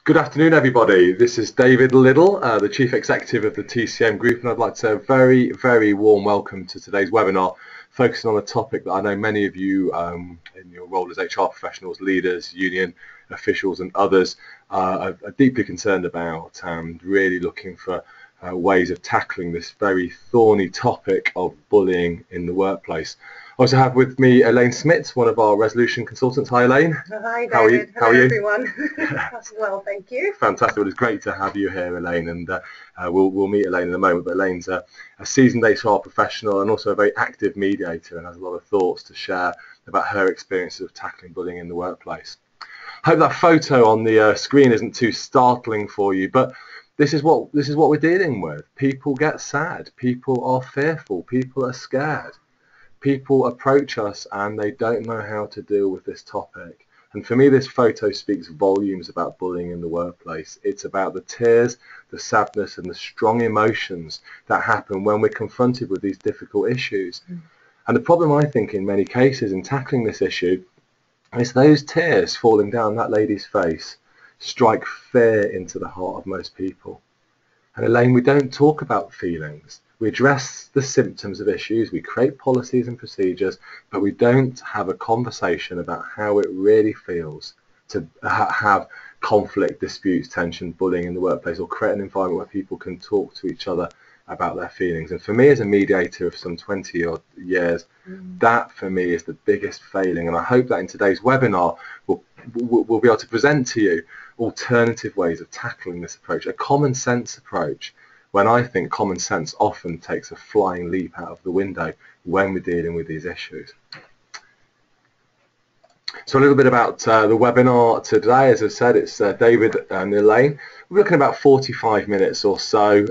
Good afternoon, everybody. This is David Liddle, the Chief Executive of the TCM Group, and I'd like to say a very, very warm welcome to today's webinar, focusing on a topic that I know many of you in your role as HR professionals, leaders, union officials and others are deeply concerned about and really looking for ways of tackling this very thorny topic of bullying in the workplace. I also have with me Elaine Smith, one of our resolution consultants. Hi, Elaine. Hi, David. How are you? Hello, everyone. Well, thank you. Fantastic. Well, it's great to have you here, Elaine, and we'll meet Elaine in a moment. But Elaine's a seasoned HR professional and also a very active mediator and has a lot of thoughts to share about her experiences of tackling bullying in the workplace. I hope that photo on the screen isn't too startling for you, but this is what we're dealing with. People get sad. People are fearful. People are scared. People approach us and they don't know how to deal with this topic. And for me, this photo speaks volumes about bullying in the workplace. It's about the tears, the sadness and the strong emotions that happen when we're confronted with these difficult issues. And the problem, I think, in many cases in tackling this issue is those tears falling down that lady's face strike fear into the heart of most people. And Elaine, we don't talk about feelings. We address the symptoms of issues, we create policies and procedures, but we don't have a conversation about how it really feels to have conflict, disputes, tension, bullying in the workplace, or create an environment where people can talk to each other about their feelings. And for me, as a mediator of some 20 odd years, that for me is the biggest failing. And I hope that in today's webinar, we'll be able to present to you alternative ways of tackling this approach, a common sense approach, when I think common sense often takes a flying leap out of the window when we're dealing with these issues. So a little bit about the webinar today. As I said, it's David and Elaine. We're looking at about 45 minutes or so. We've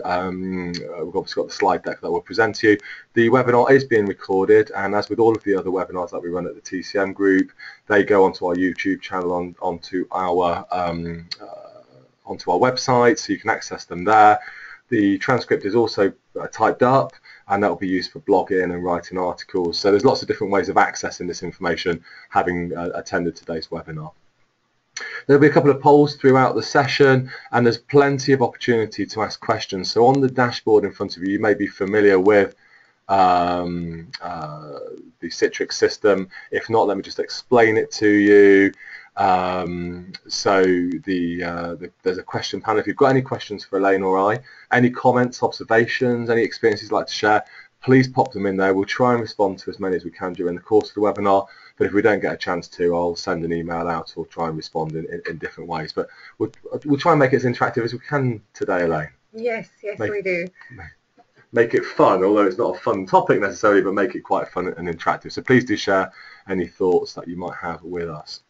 obviously got the slide deck that we'll present to you. The webinar is being recorded, and as with all of the other webinars that we run at the TCM Group, they go onto our YouTube channel, onto our website, so you can access them there. The transcript is also typed up, and that will be used for blogging and writing articles. So there's lots of different ways of accessing this information, having attended today's webinar. There'll be a couple of polls throughout the session, and there's plenty of opportunity to ask questions. So on the dashboard in front of you, you may be familiar with the Citrix system. If not, let me just explain it to you. So there's a question panel. If you've got any questions for Elaine or I, any comments, observations, any experiences you'd like to share, please pop them in there. We'll try and respond to as many as we can during the course of the webinar, but if we don't get a chance to, I'll send an email out or try and respond in different ways. But we'll try and make it as interactive as we can today, Elaine. Yes, we do. Make it fun, although it's not a fun topic necessarily, but make it quite fun and interactive. So please do share any thoughts that you might have with us.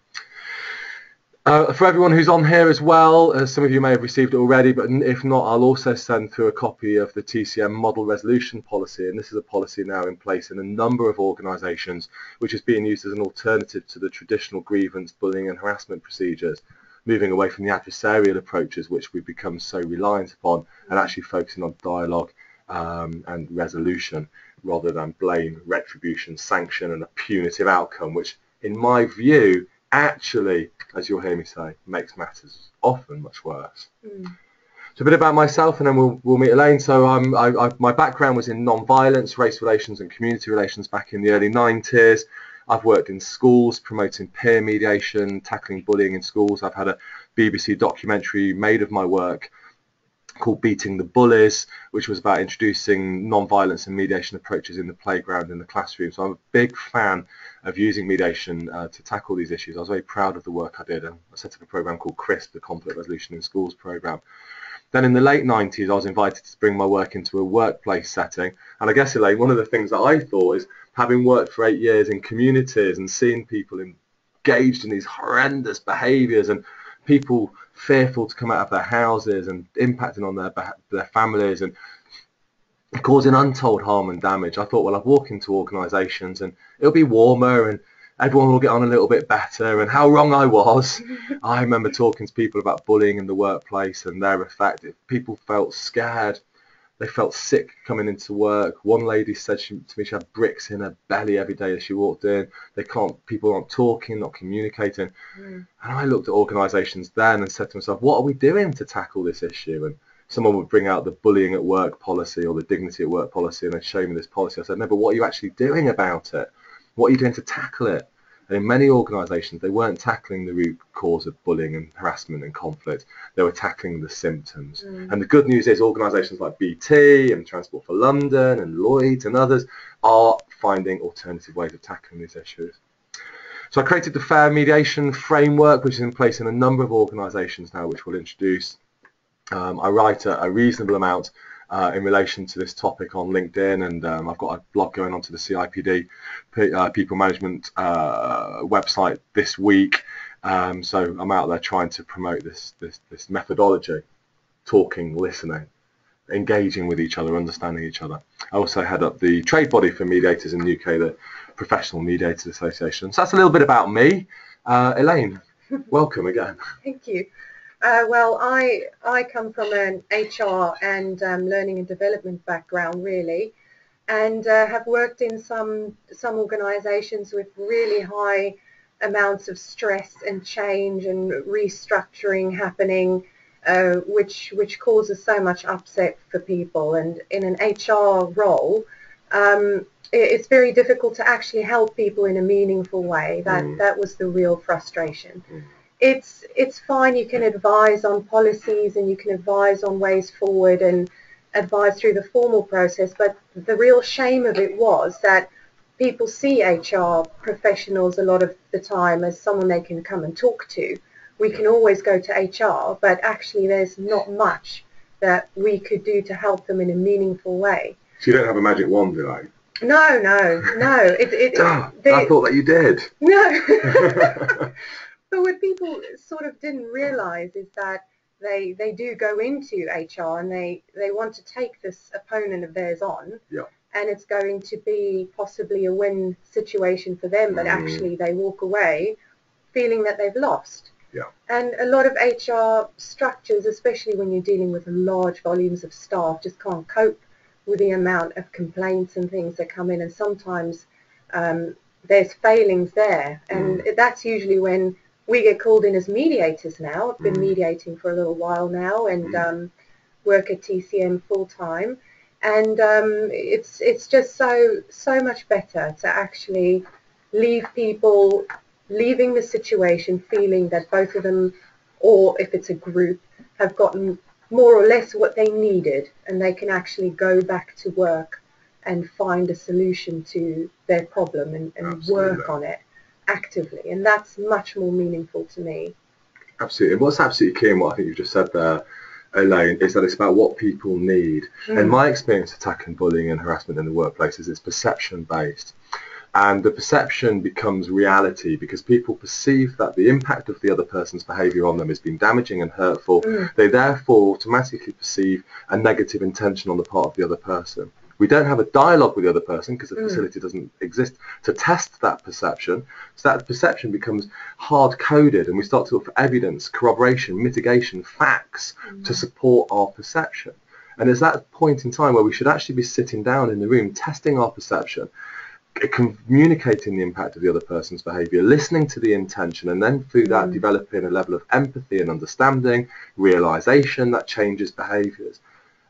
For everyone who's on here as well, some of you may have received it already, but if not, I'll also send through a copy of the TCM Model Resolution Policy, and this is a policy now in place in a number of organisations, which is being used as an alternative to the traditional grievance, bullying and harassment procedures, moving away from the adversarial approaches which we've become so reliant upon, and actually focusing on dialogue and resolution, rather than blame, retribution, sanction and a punitive outcome, which in my view actually, as you'll hear me say, makes matters often much worse. So a bit about myself, and then we'll meet Elaine. So my background was in non-violence, race relations and community relations back in the early 90s. I've worked in schools promoting peer mediation, tackling bullying in schools. I've had a BBC documentary made of my work called Beating the Bullies, which was about introducing non-violence and mediation approaches in the playground, in the classroom. So I'm a big fan of using mediation to tackle these issues. I was very proud of the work I did, and I set up a program called CRISP, the Conflict Resolution in Schools program. Then in the late 90s, I was invited to bring my work into a workplace setting. And I guess, Elaine, one of the things that I thought is, having worked for 8 years in communities and seeing people engaged in these horrendous behaviours and people fearful to come out of their houses and impacting on their families and causing untold harm and damage, I thought, well, I'll walk into organisations and it'll be warmer and everyone will get on a little bit better. And how wrong I was. I remember talking to people about bullying in the workplace and their effect. If people felt scared, They felt sick coming into work. One lady said to me she had bricks in her belly every day as she walked in. People aren't talking, not communicating. And I looked at organisations then and said to myself, what are we doing to tackle this issue? And someone would bring out the bullying at work policy or the dignity at work policy and they'd show me this policy. I said, no, but what are you actually doing about it? What are you doing to tackle it? And in many organisations, they weren't tackling the root cause of bullying and harassment and conflict. They were tackling the symptoms. And the good news is organisations like BT and Transport for London and Lloyds and others are finding alternative ways of tackling these issues. So I created the Fair Mediation Framework, which is in place in a number of organisations now, which we'll introduce. I write a reasonable amount in relation to this topic on LinkedIn, and I've got a blog going on to the CIPD People Management website this week. So I'm out there trying to promote this methodology, talking, listening, engaging with each other, understanding each other. I also head up the trade body for mediators in the UK, the Professional Mediators Association. So that's a little bit about me. Elaine, welcome again. Thank you. Well, I come from an HR and learning and development background, really, and have worked in some organisations with really high amounts of stress and change and restructuring happening, which causes so much upset for people. And in an HR role, it's very difficult to actually help people in a meaningful way. That was the real frustration. It's fine, you can advise on policies and you can advise on ways forward and advise through the formal process, but the real shame of it was that people see HR professionals a lot of the time as someone they can come and talk to. We can always go to HR, but actually there's not much that we could do to help them in a meaningful way. So you don't have a magic wand, do I? No. I thought that you did. No. But what people sort of didn't realise is that they do go into HR and they want to take this opponent of theirs on, and it's going to be possibly a win situation for them, but actually they walk away feeling that they've lost. And a lot of HR structures, especially when you're dealing with large volumes of staff, just can't cope with the amount of complaints and things that come in, and sometimes there's failings there, and that's usually when we get called in as mediators now. I've been mediating for a little while now and work at TCM full time, and it's just so much better to actually leave people leaving the situation feeling that both of them, or if it's a group, have gotten more or less what they needed, and they can actually go back to work and find a solution to their problem and work on it actively, and that's much more meaningful to me. Absolutely. And what's absolutely key in what I think you've just said there, Elaine, is that it's about what people need. And my experience of tackling bullying and harassment in the workplace is it's perception based, and the perception becomes reality because people perceive that the impact of the other person's behaviour on them has been damaging and hurtful. They therefore automatically perceive a negative intention on the part of the other person. We don't have a dialogue with the other person because the facility doesn't exist to test that perception. So that perception becomes hard-coded, and we start to look for evidence, corroboration, mitigation, facts to support our perception. And it's that point in time where we should actually be sitting down in the room, testing our perception, communicating the impact of the other person's behaviour, listening to the intention, and then through that developing a level of empathy and understanding, realisation that changes behaviours.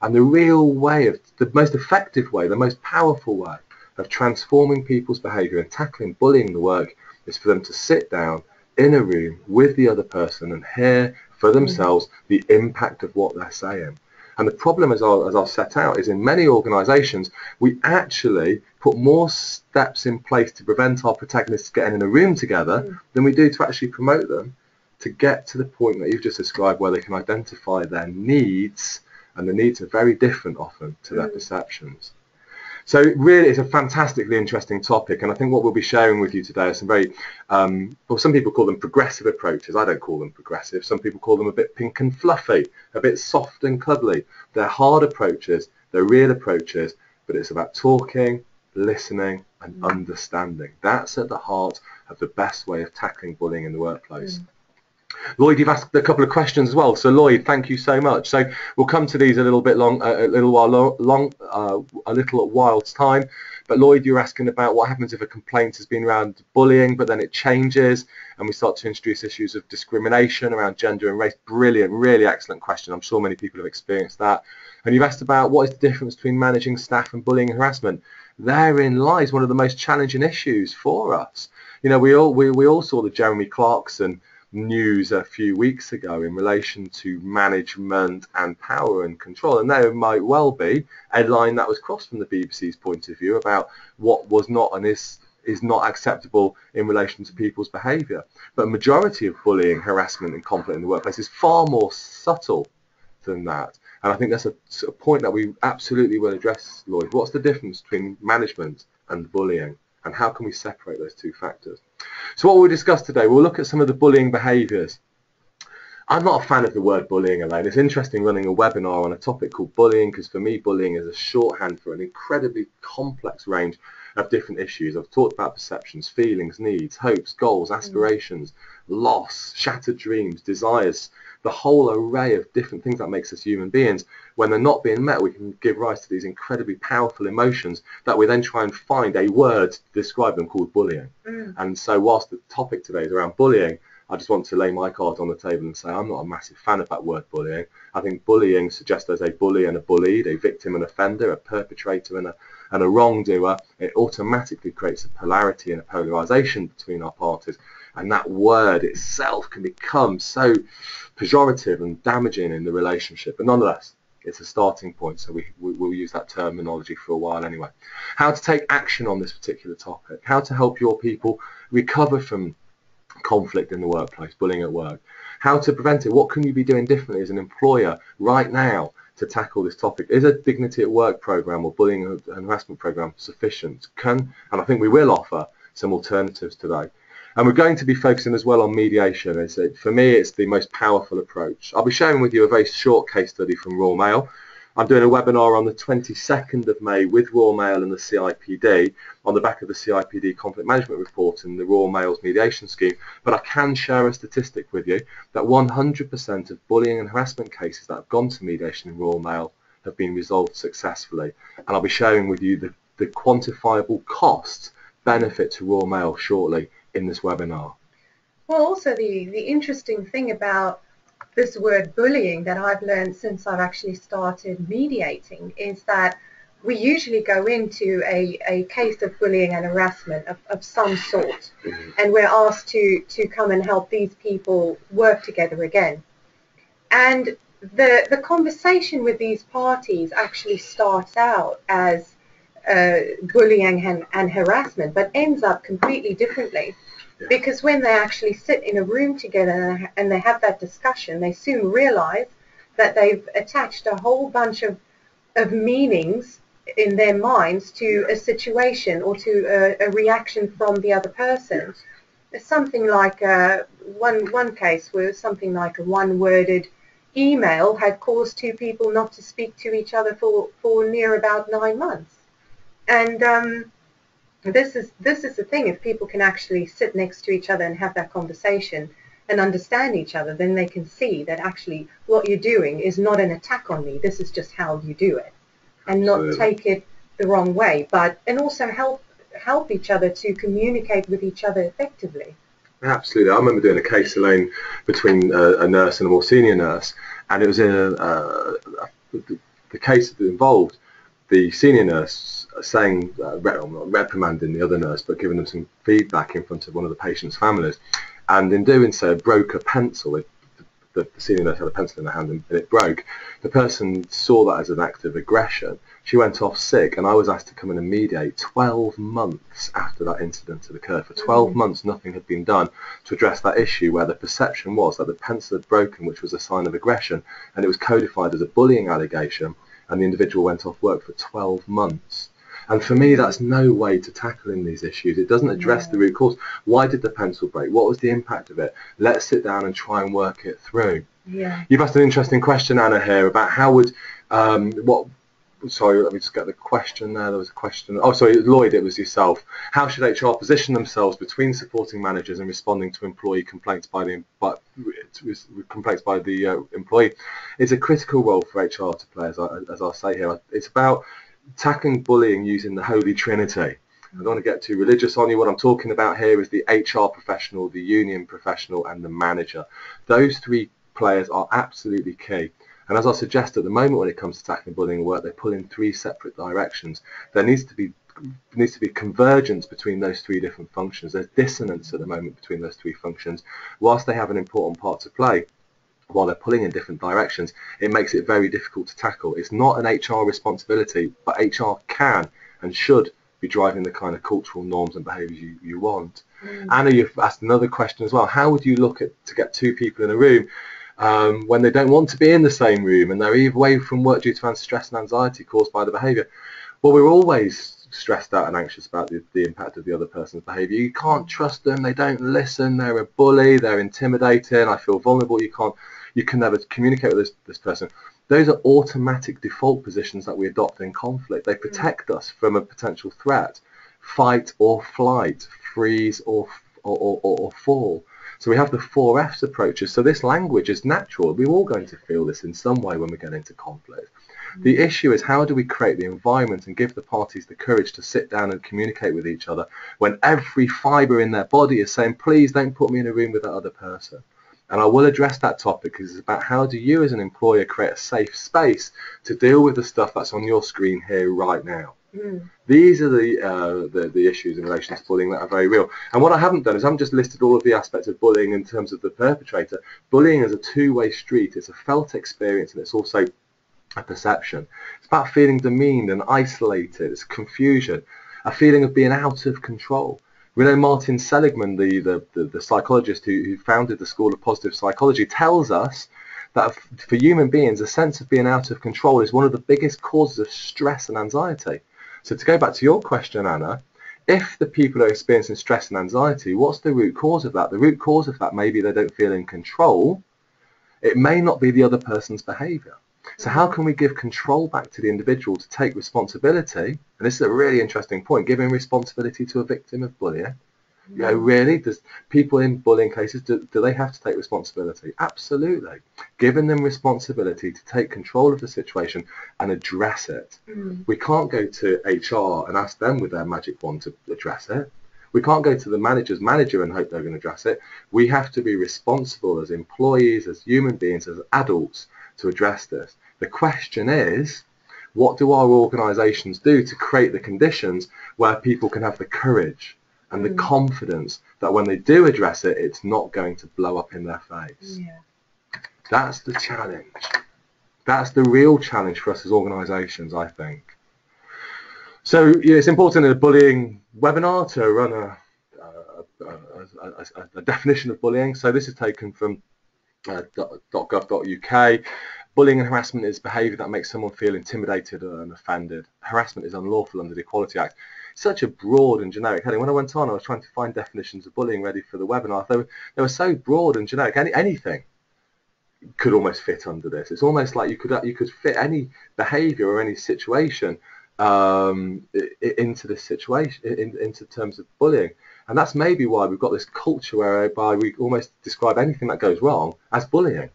And the real way, the most effective way, the most powerful way of transforming people's behaviour and tackling bullying in the work is for them to sit down in a room with the other person and hear for themselves the impact of what they're saying. And the problem, as I'll set out, is in many organisations we actually put more steps in place to prevent our protagonists getting in a room together than we do to actually promote them to get to the point that you've just described, where they can identify their needs. And the needs are very different often to their perceptions. So really it's a fantastically interesting topic, and I think what we'll be sharing with you today are some very, well, some people call them progressive approaches. I don't call them progressive. Some people call them a bit pink and fluffy, a bit soft and cuddly. They're hard approaches, they're real approaches, but it's about talking, listening and understanding. That's at the heart of the best way of tackling bullying in the workplace. Lloyd, you've asked a couple of questions as well. So Lloyd, thank you so much. So we'll come to these a little while's time. But Lloyd, you're asking about what happens if a complaint has been around bullying, but then it changes and we start to introduce issues of discrimination around gender and race. Brilliant, really excellent question. I'm sure many people have experienced that. And you've asked about what is the difference between managing staff and bullying and harassment. Therein lies one of the most challenging issues for us. You know, we all saw the Jeremy Clarkson news a few weeks ago in relation to management and power and control, and there might well be a line that was crossed from the BBC's point of view about what was not and is not acceptable in relation to people's behaviour. But a majority of bullying, harassment and conflict in the workplace is far more subtle than that, and I think that's a point that we absolutely will address, Lloyd. What's the difference between management and bullying, and how can we separate those two factors? So what we'll discuss today, we'll look at some of the bullying behaviours. I'm not a fan of the word bullying, Elaine. It's interesting running a webinar on a topic called bullying, because for me bullying is a shorthand for an incredibly complex range of different issues. I've talked about perceptions, feelings, needs, hopes, goals, aspirations, loss, shattered dreams, desires, the whole array of different things that makes us human beings. When they're not being met, we can give rise to these incredibly powerful emotions that we then try and find a word to describe them, called bullying. And so whilst the topic today is around bullying, I just want to lay my cards on the table and say I'm not a massive fan of that word bullying. I think bullying suggests there's a bully and a bullied, a victim and offender, a perpetrator and a wrongdoer. It automatically creates a polarity and a polarisation between our parties, and that word itself can become so pejorative and damaging in the relationship. But nonetheless, it's a starting point, so we'll use that terminology for a while anyway. How to take action on this particular topic, how to help your people recover from conflict in the workplace, bullying at work, how to prevent it, what can you be doing differently as an employer right now to tackle this topic. Is a Dignity at Work programme or bullying and harassment programme sufficient? And I think we will offer some alternatives today. And we're going to be focusing as well on mediation. For me, it's the most powerful approach. I'll be sharing with you a very short case study from Royal Mail. I'm doing a webinar on the 22nd of May with Royal Mail and the CIPD on the back of the CIPD conflict management report and the Royal Mail's mediation scheme. But I can share a statistic with you that 100% of bullying and harassment cases that have gone to mediation in Royal Mail have been resolved successfully. And I'll be sharing with you the quantifiable cost benefit to Royal Mail shortly in this webinar. Well, also the interesting thing about this word bullying that I've learned since I've actually started mediating is that we usually go into a case of bullying and harassment of some sort, and we're asked to come and help these people work together again. And the conversation with these parties actually starts out as bullying and harassment, but ends up completely differently. Because when they actually sit in a room together and they have that discussion, they soon realize that they've attached a whole bunch of meanings in their minds to a situation or to a reaction from the other person. Something like one case where something like a one-worded email had caused two people not to speak to each other for near about 9 months. And this is the thing. If people can actually sit next to each other and have that conversation and understand each other, then they can see that actually what you're doing is not an attack on me. This is just how you do it, and not take it the wrong way. And also help each other to communicate with each other effectively. Absolutely. I remember doing a case, Elaine, between a nurse and a more senior nurse, and it was the case that involved the senior nurse saying, not reprimanding the other nurse, but giving them some feedback in front of one of the patient's families. And in doing so, broke a pencil. The senior nurse had a pencil in her hand and it broke. The person saw that as an act of aggression. She went off sick, and I was asked to come in and mediate 12 months after that incident had occurred. For 12 months, nothing had been done to address that issue, where the perception was that the pencil had broken, which was a sign of aggression, and it was codified as a bullying allegation, and the individual went off work for 12 months. And for me, that's no way to tackling these issues. It doesn't address the root cause. Why did the pencil break? What was the impact of it? Let's sit down and try and work it through. Yeah. You've asked an interesting question, Anna, here about how would sorry, let me just get the question there. There was a question. Oh, sorry, Lloyd, it was yourself. How should HR position themselves between supporting managers and responding to employee complaints by the employee? It's a critical role for HR to play, as I'll say here. It's about tackling bullying using the Holy Trinity. I don't want to get too religious on you. What I'm talking about here is the HR professional, the union professional, and the manager. Those three players are absolutely key. And as I suggest at the moment, when it comes to tackling bullying at work, they pull in three separate directions. There needs to be convergence between those three different functions. There's dissonance at the moment between those three functions. Whilst they have an important part to play, while they're pulling in different directions, it makes it very difficult to tackle. It's not an HR responsibility, but HR can and should be driving the kind of cultural norms and behaviours you want. Anna, you've asked another question as well. How would you look at to get two people in a room when they don't want to be in the same room and they're away from work due to stress and anxiety caused by the behaviour? Well, we're always stressed out and anxious about the impact of the other person's behaviour. You can't trust them, they don't listen, they're a bully, they're intimidating, I feel vulnerable, you can never communicate with this person. Those are automatic default positions that we adopt in conflict. They protect us from a potential threat, fight or flight, freeze or fall. So we have the 4Fs approaches. So this language is natural. We're all going to feel this in some way when we get into conflict. The issue is, how do we create the environment and give the parties the courage to sit down and communicate with each other when every fibre in their body is saying, please don't put me in a room with that other person. And I will address that topic because it's about how do you as an employer create a safe space to deal with the stuff that's on your screen here right now. These are the issues in relation to bullying that are very real. And what I haven't done is I haven't just listed all of the aspects of bullying in terms of the perpetrator. Bullying is a two-way street. It's a felt experience and it's also a perception. It's about feeling demeaned and isolated. It's confusion, a feeling of being out of control. We know Martin Seligman, the psychologist who founded the School of Positive Psychology, tells us that for human beings, a sense of being out of control is one of the biggest causes of stress and anxiety. So to go back to your question, Anna, if the people are experiencing stress and anxiety, what's the root cause of that? The root cause of that may be they don't feel in control. It may not be the other person's behaviour. So how can we give control back to the individual to take responsibility? And this is a really interesting point, giving responsibility to a victim of bullying. You know, really, does people in bullying cases, do they have to take responsibility? Absolutely. Giving them responsibility to take control of the situation and address it. We can't go to HR and ask them with their magic wand to address it. We can't go to the manager's manager and hope they're going to address it. We have to be responsible as employees, as human beings, as adults to address this. The question is, what do our organisations do to create the conditions where people can have the courage and the confidence that when they do address it, it's not going to blow up in their face? That's the challenge. That's the real challenge for us as organisations, I think. So it's important in a bullying webinar to run a definition of bullying. So this is taken from .gov.uk. Bullying and harassment is behaviour that makes someone feel intimidated and offended. Harassment is unlawful under the Equality Act. Such a broad and generic heading. When I went on, I was trying to find definitions of bullying ready for the webinar. They were so broad and generic. Anything could almost fit under this. It's almost like you could fit any behaviour or any situation into this situation, into terms of bullying. And that's maybe why we've got this culture whereby we almost describe anything that goes wrong as bullying.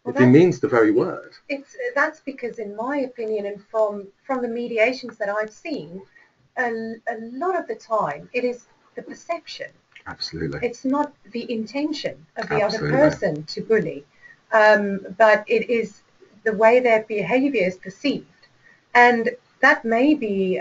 Well, it means the very word. That's because, in my opinion, and from the mediations that I've seen, a lot of the time it is the perception. Absolutely. It's not the intention of the other person to bully, but it is the way their behaviour is perceived. And that may be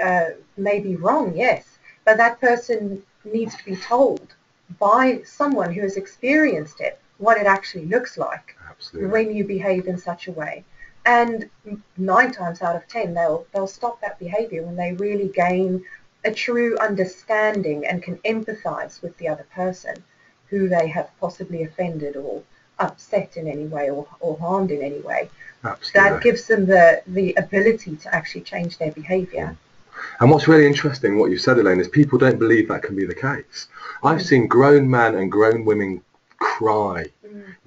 wrong, yes, but that person needs to be told by someone who has experienced it what it actually looks like. Absolutely. When you behave in such a way. And 9 times out of 10 they'll stop that behaviour when they really gain a true understanding and can empathise with the other person who they have possibly offended or upset in any way or harmed in any way. Absolutely. That gives them the ability to actually change their behaviour. And what's really interesting, what you said, Elaine, is people don't believe that can be the case. I've seen grown men and grown women cry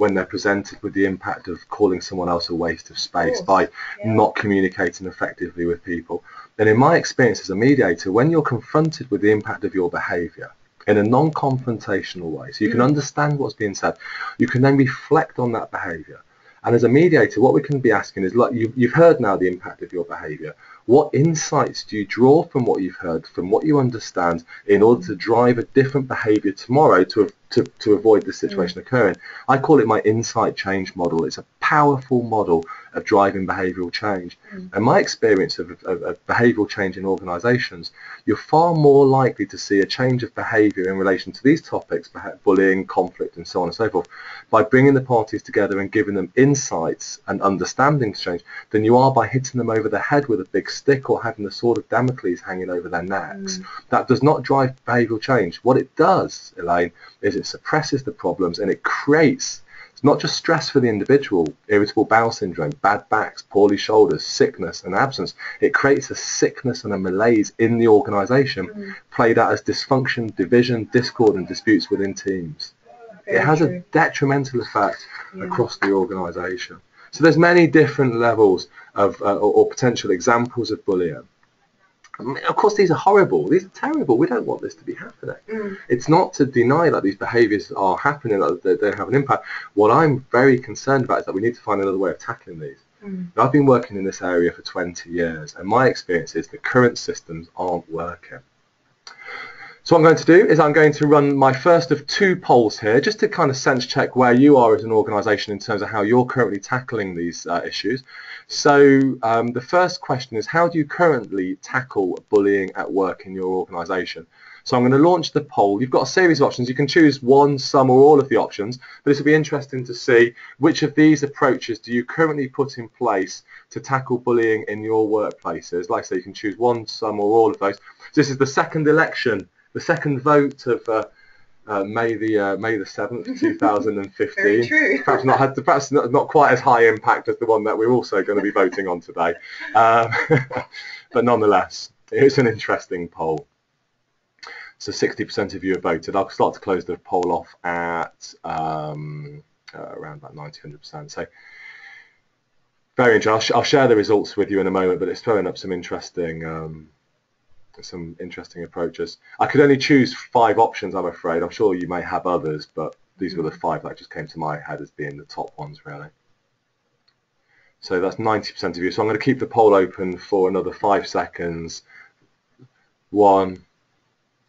when they're presented with the impact of calling someone else a waste of space, by not communicating effectively with people. And in my experience as a mediator, when you're confronted with the impact of your behaviour in a non-confrontational way, so you can understand what's being said, you can then reflect on that behaviour. And as a mediator, what we can be asking is, look, you've heard now the impact of your behaviour. What insights do you draw from what you've heard, from what you understand, in order to drive a different behaviour tomorrow to avoid this situation occurring? I call it my insight change model. It's a powerful model of driving behavioural change. And my experience of behavioural change in organisations, you're far more likely to see a change of behaviour in relation to these topics, bullying, conflict, and so on and so forth, by bringing the parties together and giving them insights and understanding exchange, than you are by hitting them over the head with a big stick or having the sword of Damocles hanging over their necks. That does not drive behavioural change. What it does, Elaine, is it suppresses the problems, and it creates not just stress for the individual, irritable bowel syndrome, bad backs, poorly shoulders, sickness and absence. It creates a sickness and a malaise in the organisation, played out as dysfunction, division, discord and disputes within teams. It has a detrimental effect across the organisation. So there's many different levels of or potential examples of bullying. Of course, these are horrible. These are terrible. We don't want this to be happening. It's not to deny that these behaviours are happening, that they have an impact. What I'm very concerned about is that we need to find another way of tackling these. Now, I've been working in this area for 20 years, and my experience is the current systems aren't working. So what I'm going to do is I'm going to run my first of 2 polls here, just to kind of sense check where you are as an organisation in terms of how you're currently tackling these issues. So the first question is, how do you currently tackle bullying at work in your organisation? So I'm going to launch the poll. You've got a series of options. You can choose one, some or all of the options, but this will be interesting to see which of these approaches do you currently put in place to tackle bullying in your workplaces. Like I say, you can choose one, some or all of those. So this is the second election, the second vote of May the 7th, 2015. Very true. Perhaps not quite as high impact as the one that we're also going to be voting on today, but nonetheless, it's an interesting poll. So 60% of you have voted. I'll start to close the poll off at around about 90-100%. So very interesting. I'll share the results with you in a moment, but it's throwing up some interesting approaches. I could only choose 5 options, I'm afraid. I'm sure you may have others, but these were the 5 that just came to my head as being the top ones, really. So that's 90% of you. So I'm going to keep the poll open for another 5 seconds. 1,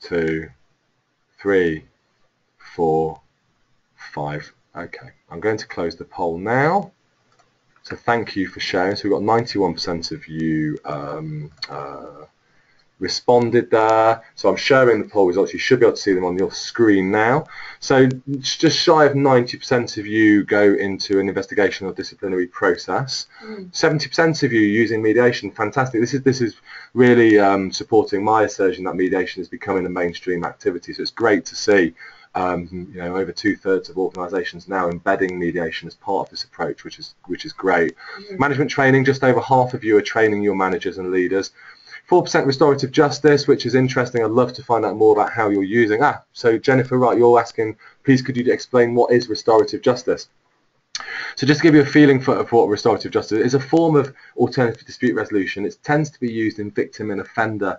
2, 3, 4, 5. Okay, I'm going to close the poll now. So thank you for sharing. So we've got 91% of you responded there. So I'm sharing the poll results. You should be able to see them on your screen now. So just shy of 90% of you go into an investigation or disciplinary process. 70% of you using mediation. Fantastic. This is really supporting my assertion that mediation is becoming a mainstream activity. So it's great to see you know, over 2/3 of organisations now embedding mediation as part of this approach, which is great. Management training, just over half of you are training your managers and leaders. 4% restorative justice, which is interesting. I'd love to find out more about how you're using. So Jennifer, right, you're asking, please could you explain what is restorative justice? So just to give you a feeling for what restorative justice is, a form of alternative dispute resolution. It tends to be used in victim and offender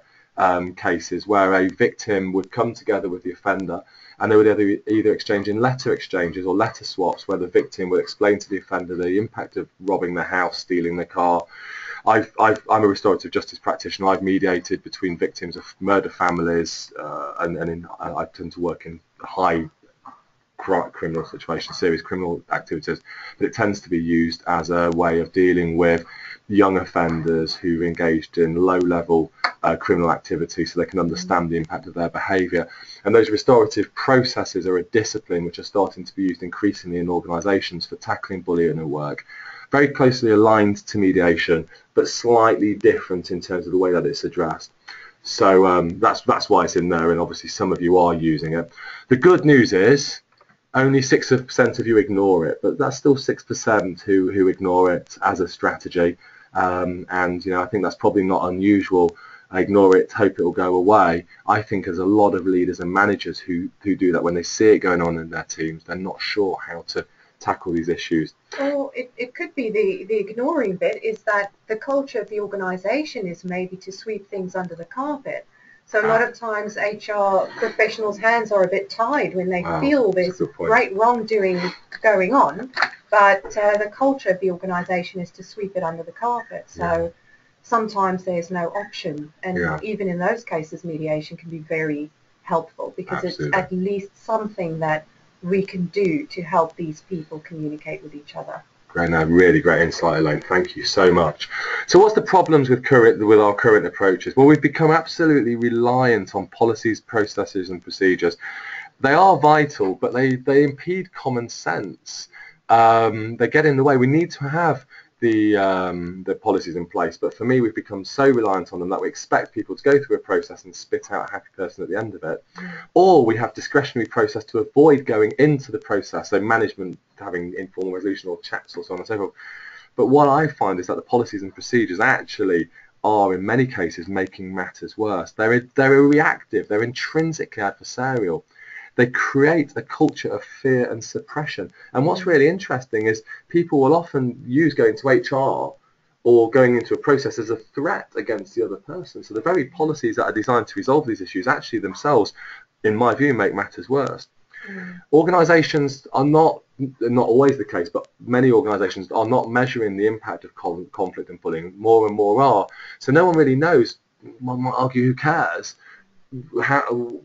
cases where a victim would come together with the offender, and they would either exchange in letter exchanges or letter swaps, where the victim would explain to the offender the impact of robbing their house, stealing their car. I'm a restorative justice practitioner. I've mediated between victims of murder families, and I tend to work in high criminal situations, serious criminal activities, but it tends to be used as a way of dealing with young offenders who've engaged in low-level criminal activity, so they can understand the impact of their behaviour. And those restorative processes are a discipline which are starting to be used increasingly in organisations for tackling bullying at work. Very closely aligned to mediation, but slightly different in terms of the way that it's addressed. So that's why it's in there, and obviously some of you are using it. The good news is only 6% of you ignore it, but that's still 6% who ignore it as a strategy. And you know, I think that's probably not unusual. Ignore it, hope it will go away. I think there's a lot of leaders and managers who do that when they see it going on in their teams. They're not sure how to tackle these issues. Or it could be the ignoring bit is that the culture of the organisation is maybe to sweep things under the carpet. So a lot of times HR professionals' hands are a bit tied when they feel there's great wrongdoing going on, but the culture of the organisation is to sweep it under the carpet. So sometimes there's no option, and even in those cases mediation can be very helpful, because it's at least something that we can do to help these people communicate with each other. Great, no, really great insight, Elaine. Thank you so much. So what's the problems with our current approaches? Well, we've become absolutely reliant on policies, processes and procedures. They are vital, but they impede common sense. They get in the way. We need to have the policies in place, but for me we've become so reliant on them that we expect people to go through a process and spit out a happy person at the end of it, or we have discretionary process to avoid going into the process, so management having informal resolution or chats or so on and so forth. But what I find is that the policies and procedures actually are in many cases making matters worse. They're reactive, they're intrinsically adversarial. They create a culture of fear and suppression. And what's really interesting is people will often use going to HR or going into a process as a threat against the other person. So the very policies that are designed to resolve these issues actually themselves, in my view, make matters worse. Organisations are not always the case, but many organisations are not measuring the impact of conflict and bullying. More and more are. So no one really knows. One might argue, who cares?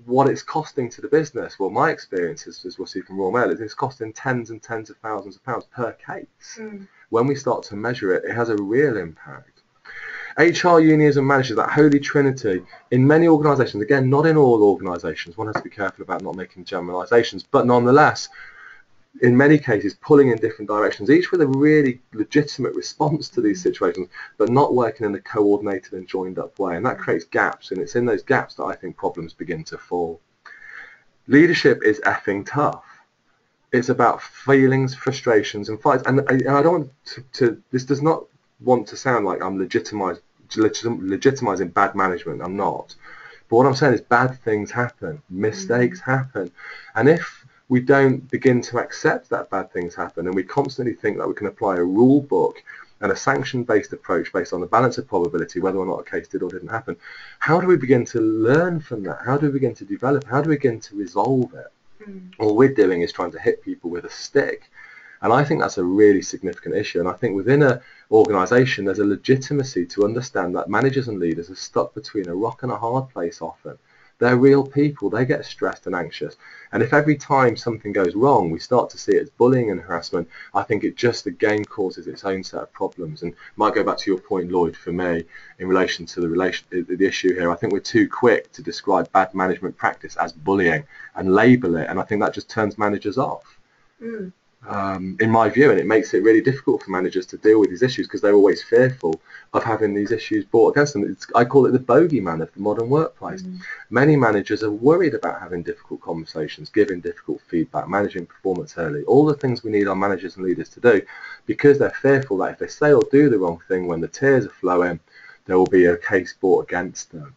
What it's costing to the business. Well, my experience is, as we'll see from Royal Mail, it's costing tens and tens of thousands of pounds per case. When we start to measure it, it has a real impact. HR, unions and managers, that holy trinity, in many organisations, again, not in all organisations, one has to be careful about not making generalisations, but nonetheless, in many cases, pulling in different directions, each with a really legitimate response to these situations, but not working in a coordinated and joined up way. And that creates gaps, and it's in those gaps that I think problems begin to fall. Leadership is effing tough. It's about feelings, frustrations, and fights. And I don't want to this does not want to sound like I'm legitimizing bad management. I'm not. But what I'm saying is bad things happen, mistakes happen. And if we don't begin to accept that bad things happen, and we constantly think that we can apply a rule book and a sanction-based approach based on the balance of probability, whether or not a case did or didn't happen, how do we begin to learn from that? How do we begin to develop? How do we begin to resolve it? All we're doing is trying to hit people with a stick. And I think that's a really significant issue. And I think within an organisation, there's a legitimacy to understand that managers and leaders are stuck between a rock and a hard place often. They're real people. They get stressed and anxious. And if every time something goes wrong, we start to see it as bullying and harassment, I think it just again causes its own set of problems. And might go back to your point, Lloyd, for me, in relation to the issue here. I think we're too quick to describe bad management practice as bullying and label it. And I think that just turns managers off. In my view, and it makes it really difficult for managers to deal with these issues because they're always fearful of having these issues brought against them. I call it the bogeyman of the modern workplace. Many managers are worried about having difficult conversations, giving difficult feedback, managing performance early, all the things we need our managers and leaders to do, because they're fearful that if they say or do the wrong thing when the tears are flowing, there will be a case brought against them.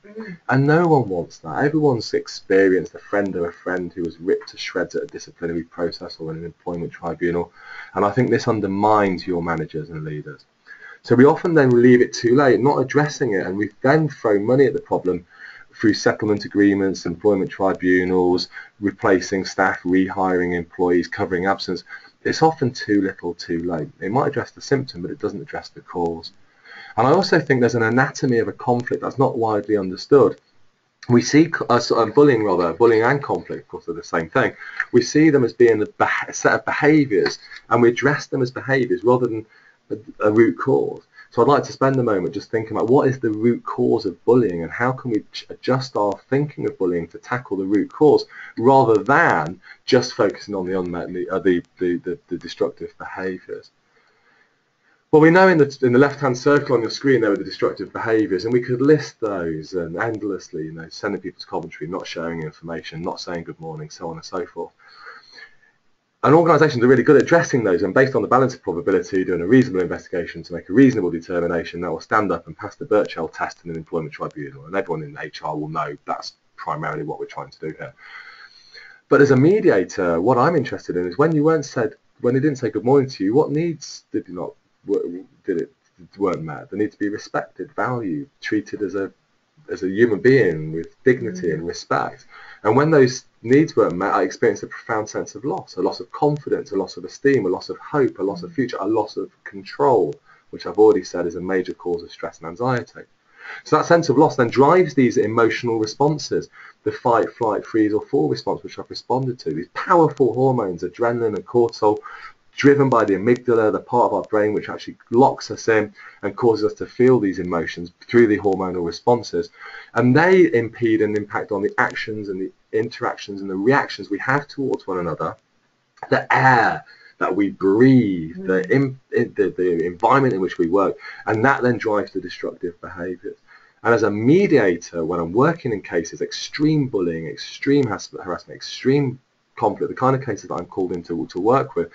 And no one wants that. Everyone's experienced a friend or a friend who was ripped to shreds at a disciplinary process or in an employment tribunal. And I think this undermines your managers and leaders. So we often then leave it too late, not addressing it, and we then throw money at the problem through settlement agreements, employment tribunals, replacing staff, rehiring employees, covering absence. It's often too little, too late. It might address the symptom, but it doesn't address the cause. And I also think there's an anatomy of a conflict that's not widely understood. We see bullying and conflict, of course, are the same thing. We see them as being a set of behaviours, and we address them as behaviours rather than a root cause. So I'd like to spend a moment just thinking about what is the root cause of bullying and how can we adjust our thinking of bullying to tackle the root cause rather than just focusing on the unmet need, the destructive behaviours. Well, we know in the left-hand circle on your screen there are the destructive behaviours, and we could list those and endlessly, sending people to Coventry, not sharing information, not saying good morning, so on and so forth. And organisations are really good at addressing those, and based on the balance of probability, doing a reasonable investigation to make a reasonable determination that will stand up and pass the Birchall test in an employment tribunal. And everyone in HR will know that's primarily what we're trying to do here. But as a mediator, what I'm interested in is when you weren't said when they didn't say good morning to you, what needs weren't met? They need to be respected, valued, treated as a human being with dignity and respect. And when those needs weren't met, I experienced a profound sense of loss, a loss of confidence, a loss of esteem, a loss of hope, a loss of future, a loss of control, which I've already said is a major cause of stress and anxiety. So that sense of loss then drives these emotional responses, the fight, flight, freeze or fall response, which I've responded to. These powerful hormones, adrenaline and cortisol, driven by the amygdala, the part of our brain which actually locks us in and causes us to feel these emotions through the hormonal responses. And they impede and impact on the actions and the interactions and the reactions we have towards one another, the air that we breathe, the environment in which we work, and that then drives the destructive behaviours. And as a mediator, when I'm working in cases, extreme bullying, extreme harassment, extreme conflict, the kind of cases that I'm called in to work with,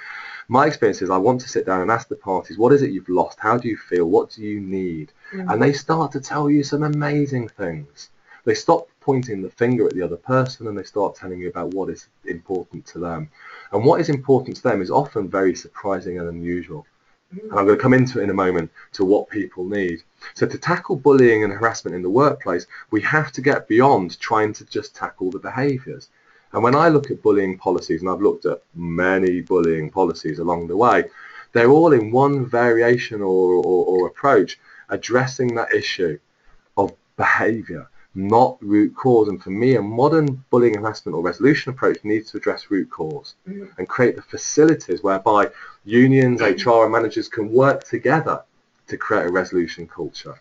my experience is I want to sit down and ask the parties, what is it you've lost? How do you feel? What do you need? And they start to tell you some amazing things. They stop pointing the finger at the other person and they start telling you about what is important to them. And what is important to them is often very surprising and unusual. And I'm going to come into it in a moment to what people need. So to tackle bullying and harassment in the workplace, we have to get beyond trying to just tackle the behaviours. And when I look at bullying policies, and I've looked at many bullying policies along the way, they're all in one variation or approach addressing that issue of behaviour, not root cause. And for me, a modern bullying, harassment or resolution approach needs to address root cause and create the facilities whereby unions, HR and managers can work together to create a resolution culture.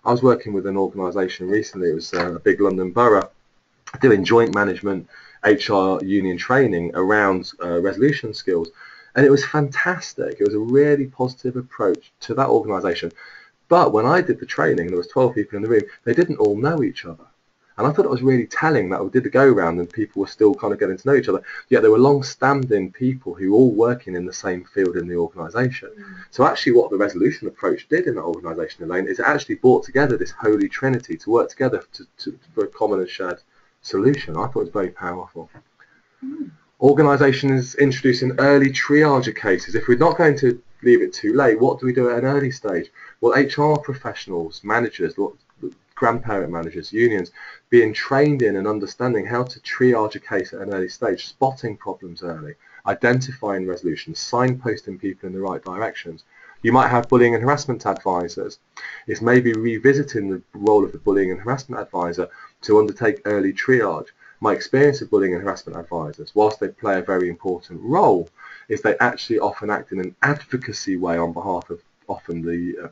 I was working with an organisation recently, it was a big London borough, doing joint management HR union training around resolution skills, and it was fantastic. It was a really positive approach to that organisation. But when I did the training, there was 12 people in the room, they didn't all know each other. And I thought it was really telling that we did the go-round and people were still kind of getting to know each other, yet there were long-standing people who were all working in the same field in the organisation. So actually what the resolution approach did in that organisation, Elaine, is it actually brought together this holy trinity to work together for a common and shared solution. I thought it was very powerful. Organisations introducing early triage of cases. If we're not going to leave it too late, what do we do at an early stage? Well, HR professionals, managers, grandparent managers, unions, being trained in and understanding how to triage a case at an early stage, spotting problems early, identifying resolutions, signposting people in the right directions. You might have bullying and harassment advisors. It's maybe revisiting the role of the bullying and harassment advisor to undertake early triage. My experience of bullying and harassment advisors, whilst they play a very important role, is they actually often act in an advocacy way on behalf of often the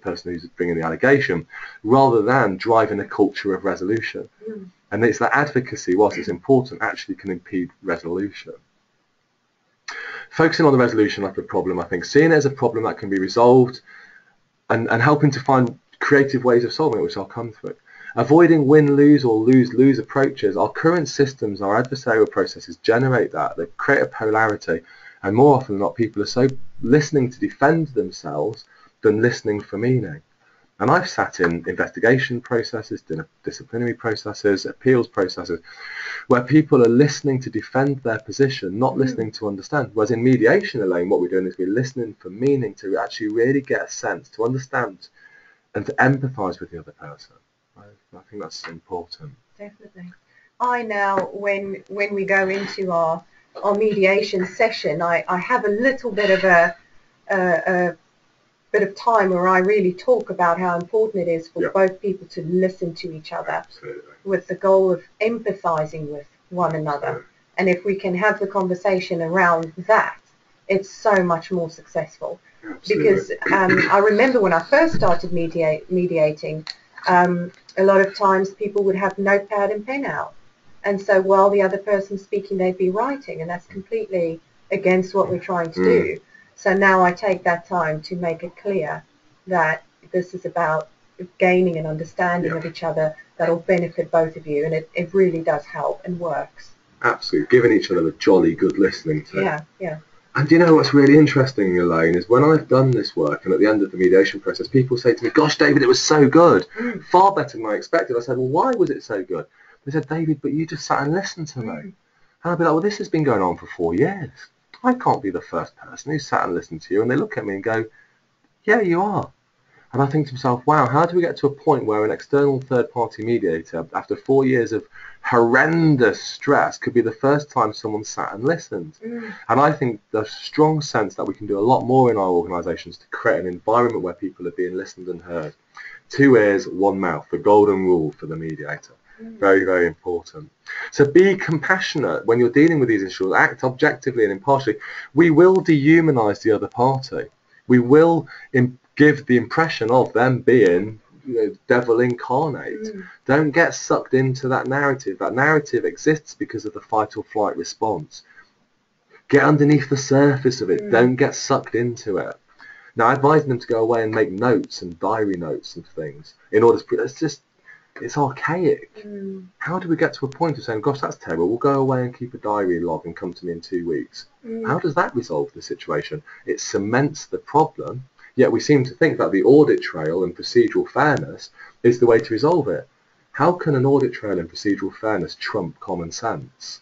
person who's bringing the allegation, rather than driving a culture of resolution. And it's that advocacy, whilst it's important, actually can impede resolution. Focusing on the resolution of the problem, I think, seeing it as a problem that can be resolved and helping to find creative ways of solving it, which I'll come to it. Avoiding win-lose or lose-lose approaches. Our current systems, our adversarial processes generate that. They create a polarity. And more often than not, people are so listening to defend themselves than listening for meaning. And I've sat in investigation processes, disciplinary processes, appeals processes, where people are listening to defend their position, not listening to understand. Whereas in mediation, Elaine, what we're doing is we're listening for meaning, to actually really get a sense, to understand and to empathise with the other person. I think that's important. Definitely. I now, when we go into our mediation session, I have a little bit of a bit of time where I really talk about how important it is for both people to listen to each other. Absolutely. With the goal of empathizing with one another. Absolutely. And if we can have the conversation around that, it's so much more successful. Absolutely. Because I remember when I first started mediating, a lot of times people would have notepad and pen out. And so while the other person's speaking, they'd be writing, and that's completely against what we're trying to do. So now I take that time to make it clear that this is about gaining an understanding of each other that'll benefit both of you, and it really does help and works. Absolutely, giving each other a jolly good listening to. Yeah. And do you know what's really interesting, Elaine, is when I've done this work and at the end of the mediation process, people say to me, gosh, David, it was so good, far better than I expected. I said, well, why was it so good? They said, David, but you just sat and listened to me. And I'd be like, well, this has been going on for 4 years. I can't be the first person who sat and listened to you. And they look at me and go, yeah, you are. And I think to myself, wow, how do we get to a point where an external third-party mediator, after 4 years of horrendous stress, could be the first time someone sat and listened? And I think there's a strong sense that we can do a lot more in our organisations to create an environment where people are being listened and heard. 2 ears, 1 mouth, the golden rule for the mediator. Very, very important. So be compassionate when you're dealing with these issues. Act objectively and impartially. We will dehumanise the other party. We will give the impression of them being, devil incarnate. Don't get sucked into that narrative. That narrative exists because of the fight or flight response. Get underneath the surface of it. Don't get sucked into it. Now, I advise them to go away and make notes and diary notes and things in order to. It's archaic. How do we get to a point of saying, gosh, that's terrible, we'll go away and keep a diary log and come to me in 2 weeks? How does that resolve the situation? It cements the problem, yet we seem to think that the audit trail and procedural fairness is the way to resolve it. How can an audit trail and procedural fairness trump common sense?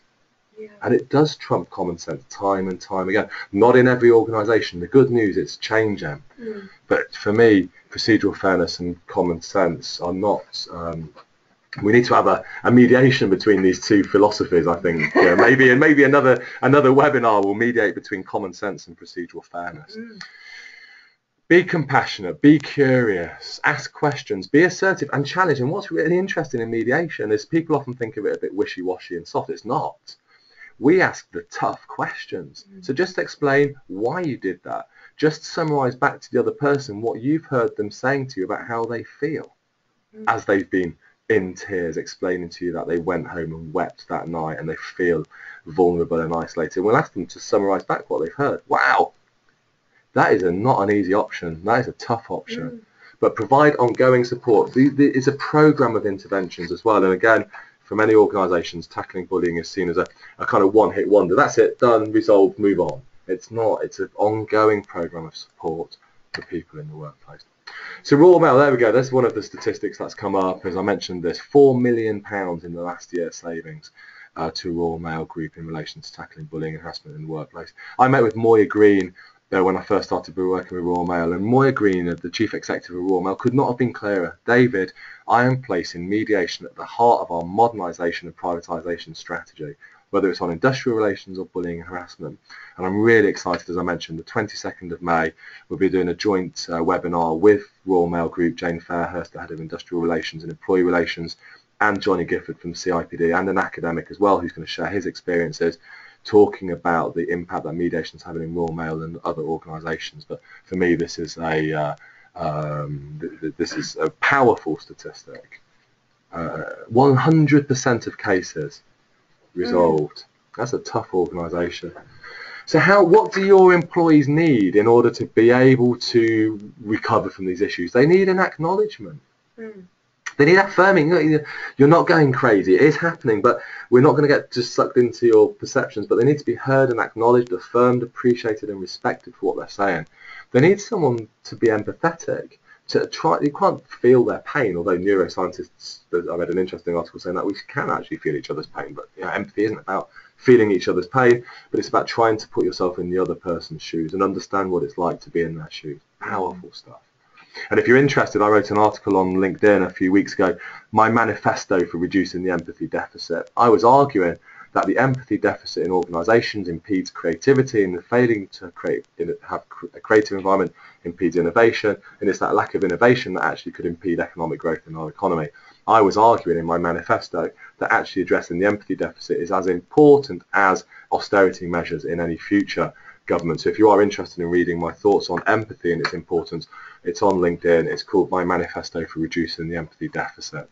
And it does trump common sense time and time again. Not in every organisation. The good news is changing. But for me, procedural fairness and common sense are not. We need to have a mediation between these two philosophies, I think. Maybe another webinar will mediate between common sense and procedural fairness. Be compassionate, be curious, ask questions, be assertive and challenge. And what's really interesting in mediation is people often think of it a bit wishy-washy and soft. It's not. We ask the tough questions. So just explain why you did that. Just summarise back to the other person what you've heard them saying to you about how they feel as they've been in tears explaining to you that they went home and wept that night and they feel vulnerable and isolated. We'll ask them to summarise back what they've heard. Wow, that is not an easy option. That is a tough option. But provide ongoing support. It's a programme of interventions as well. And again, for many organisations, tackling bullying is seen as a kind of one-hit wonder. That's it, done, resolved, move on. It's not. It's an ongoing programme of support for people in the workplace. So Royal Mail, there we go. That's one of the statistics that's come up. As I mentioned, there's £4 million in the last year savings to Royal Mail Group in relation to tackling bullying and harassment in the workplace. I met with Moya Green when I first started working with Royal Mail, and Moya Green, the Chief Executive of Royal Mail, could not have been clearer. David, I am placing mediation at the heart of our modernisation and privatisation strategy, whether it's on industrial relations or bullying and harassment. And I'm really excited, as I mentioned, the 22nd of May, we'll be doing a joint webinar with Royal Mail Group, Jane Fairhurst, the Head of Industrial Relations and Employee Relations, and Johnny Gifford from CIPD, and an academic as well, who's going to share his experiences, talking about the impact that mediation is having in Royal Mail and other organisations. But for me, this is a powerful statistic. 100% of cases resolved. That's a tough organisation. So what do your employees need in order to be able to recover from these issues? They need an acknowledgement. They need affirming. You're not going crazy. It is happening, but we're not going to get just sucked into your perceptions. But they need to be heard and acknowledged, affirmed, appreciated, and respected for what they're saying. They need someone to be empathetic. You can't feel their pain, although neuroscientists, I read an interesting article saying that we can actually feel each other's pain, but empathy isn't about feeling each other's pain, but it's about trying to put yourself in the other person's shoes and understand what it's like to be in their shoes. Powerful stuff. And if you're interested, I wrote an article on LinkedIn a few weeks ago, my manifesto for reducing the empathy deficit. I was arguing that the empathy deficit in organisations impedes creativity, and the failing to have a creative environment impedes innovation, and it's that lack of innovation that actually could impede economic growth in our economy. I was arguing in my manifesto that actually addressing the empathy deficit is as important as austerity measures in any future government. So if you are interested in reading my thoughts on empathy and its importance, it's on LinkedIn. It's called My Manifesto for Reducing the Empathy Deficit.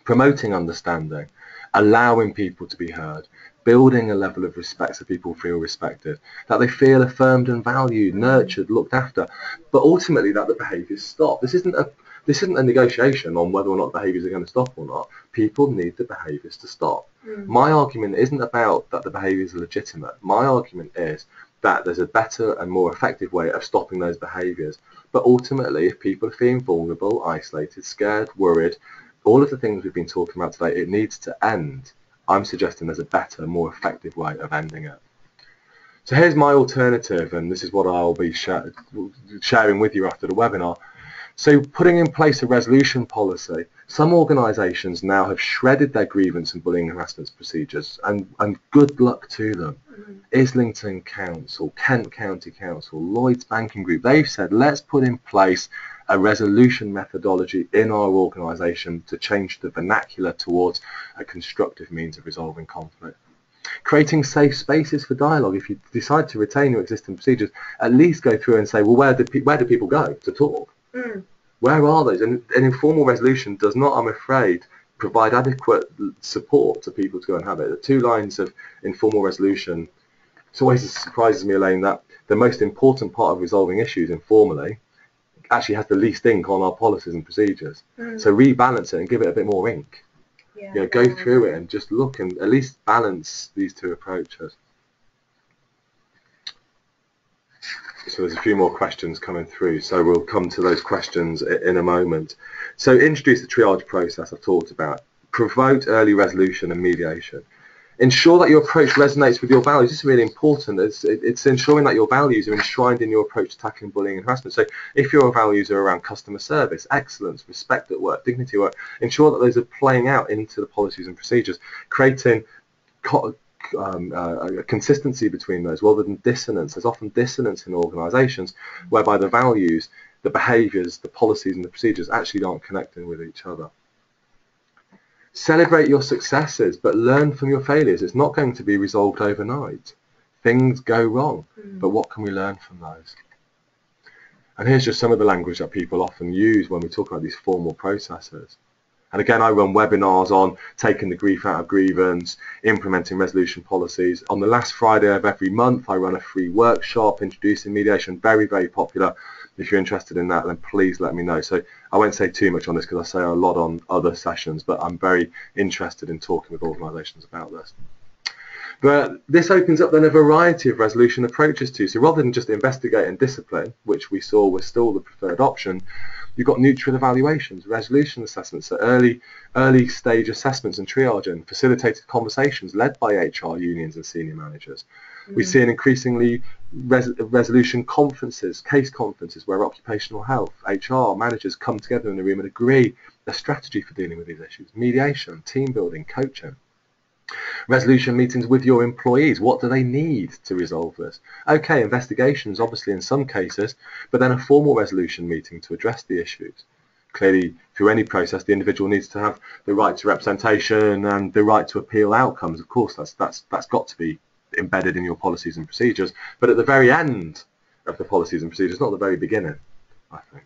Promoting understanding, allowing people to be heard, building a level of respect so people feel respected, that they feel affirmed and valued, nurtured, looked after, but ultimately that the behaviours stop. This isn't a negotiation on whether or not behaviours are going to stop or not. People need the behaviours to stop. My argument isn't about that the behaviours are legitimate. My argument is that there's a better and more effective way of stopping those behaviours. But ultimately, if people are feeling vulnerable, isolated, scared, worried, all of the things we've been talking about today, it needs to end. I'm suggesting there's a better, more effective way of ending it. So here's my alternative, and this is what I'll be sharing with you after the webinar. So putting in place a resolution policy, some organisations now have shredded their grievance and bullying and harassment procedures, and good luck to them. Islington Council, Kent County Council, Lloyds Banking Group, they've said, let's put in place a resolution methodology in our organisation to change the vernacular towards a constructive means of resolving conflict. Creating safe spaces for dialogue. If you decide to retain your existing procedures, at least go through and say, well, where do people go to talk? Where are those? And an informal resolution does not, I'm afraid, provide adequate support to people to go and have it. The 2 lines of informal resolution, it always surprises me, Elaine, that the most important part of resolving issues informally actually has the least ink on our policies and procedures. So rebalance it and give it a bit more ink. Go through it and just look and at least balance these 2 approaches. So there's a few more questions coming through, so we'll come to those questions in a moment. So introduce the triage process I've talked about. Promote early resolution and mediation. Ensure that your approach resonates with your values. This is really important. It's ensuring that your values are enshrined in your approach to tackling bullying and harassment. So if your values are around customer service, excellence, respect at work, dignity at work, ensure that those are playing out into the policies and procedures, creating a consistency between those rather than dissonance. There's often dissonance in organisations whereby the values, the behaviours, the policies and the procedures actually aren't connecting with each other. Celebrate your successes, but learn from your failures. It's not going to be resolved overnight. Things go wrong, but what can we learn from those? And here's just some of the language that people often use when we talk about these formal processes. And again, I run webinars on taking the grief out of grievance, implementing resolution policies. On the last Friday of every month, I run a free workshop introducing mediation, very, very popular. If you're interested in that, then please let me know. So I won't say too much on this because I say a lot on other sessions, but I'm very interested in talking with organisations about this. But this opens up then a variety of resolution approaches too. So rather than just investigate and discipline, which we saw was still the preferred option, you've got neutral evaluations, resolution assessments, so early stage assessments and triaging, facilitated conversations led by HR unions and senior managers. We see an increasingly resolution conferences, case conferences, where occupational health, HR managers come together in a room and agree a strategy for dealing with these issues. Mediation, team building, coaching. Resolution meetings with your employees. What do they need to resolve this? Okay, investigations obviously in some cases, but then a formal resolution meeting to address the issues. Clearly, through any process, the individual needs to have the right to representation and the right to appeal outcomes. Of course, that's got to be embedded in your policies and procedures, but at the very end of the policies and procedures, not the very beginning, I think.